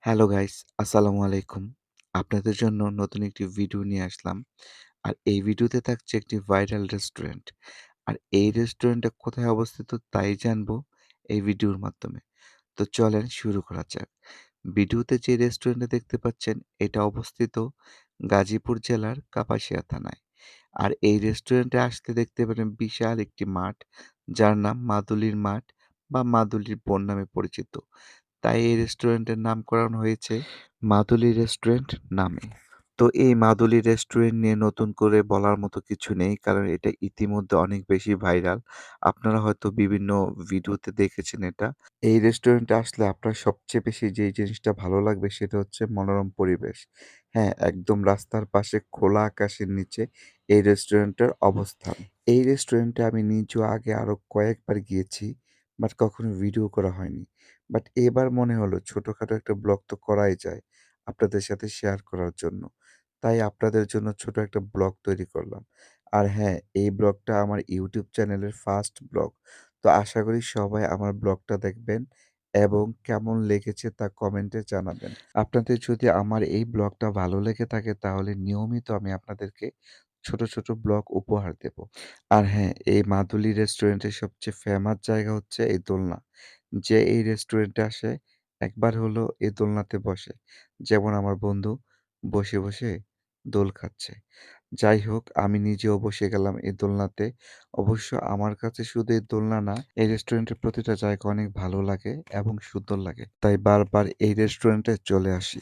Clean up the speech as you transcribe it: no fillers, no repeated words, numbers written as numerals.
Hello guys, আসসালামু আলাইকুম। আপনাদের জন্য নতুন একটি ভিডিও নিয়ে আসলাম। আর এই ভিডিওতে থাকছে একটি ভাইরাল রেস্টুরেন্ট। আর এই রেস্টুরেন্টটা কোথায় অবস্থিত তাই জানবো এই ভিডিওর মাধ্যমে। তো চলেন শুরু করা যাক। ভিডিওতে যে রেস্টুরেন্টটা দেখতে পাচ্ছেন এটা অবস্থিত গাজীপুর জেলার কাপাসিয়া থানায়। আর এই রেস্টুরেন্টে আসতে দেখতে পারেন বিশাল একটি মাঠ, যার নাম মাদুলির মাঠ বা মাদুলির বন নামে পরিচিত। তাই এই রেস্টুরেন্টের নামকরণ হয়েছে মাদুলি রেস্টুরেন্ট নামে। তো এই মাদুলি রেস্টুরেন্ট নিয়ে নতুন করে বলার মতো কিছু নেই। কারণ এটা ইতিমধ্যে অনেক বেশি ভাইরাল। আপনারা হয়তো বিভিন্ন ভিডিওতে দেখেছেন এটা। এই রেস্টুরেন্টে আসলে আপনার সবচেয়ে বেশি যেই জিনিসটা ভালো লাগবে সেটা হচ্ছে মনোরম পরিবেশ। হ্যাঁ, একদম রাস্তার পাশে খোলা আকাশের নিচে এই রেস্টুরেন্টের অবস্থান। এই রেস্টুরেন্টে আমি নিজেও আগে আরো কয়েকবার গিয়েছি, বাট কখনো ভিডিও করা হয়নি। বাট এবার মনে হলো ছোটখাটো একটা ব্লগ তো করাই যায় আপনাদের সাথে শেয়ার করার জন্য। তাই আপনাদের জন্য ছোট একটা ব্লগ তৈরি করলাম। আর হ্যাঁ, এই ব্লগটা আমার ইউটিউব চ্যানেলের ফার্স্ট ব্লগ। তো আশা করি সবাই আমার ব্লগটা দেখবেন এবং কেমন লেগেছে তা কমেন্টে জানাবেন। আপনাদের যদি আমার এই ব্লগটা ভালো লেগে থাকে তাহলে নিয়মিত আমি আপনাদেরকে ছোট, ছোট ব্লগ উপহার দেব। আর হ্যাঁ, এই মাদুলি রেস্টুরেন্টের সবচেয়ে ফেমাস জায়গা হচ্ছে এই দোলনা। যে এই রেস্টুরেন্টে আসে একবার হলো এই দোলনাতে বসে। যেমন আমার বন্ধু বসে, বসে দোল খাচ্ছে। যাই হোক, আমি নিজেও বসে গেলাম এই দোলনাতে। অবশ্য আমার কাছে শুধু এই দোলনা না, এই রেস্টুরেন্টের প্রতিটা জায়গা অনেক ভালো লাগে এবং সুন্দর লাগে। তাই বারবার এই রেস্টুরেন্টে চলে আসি।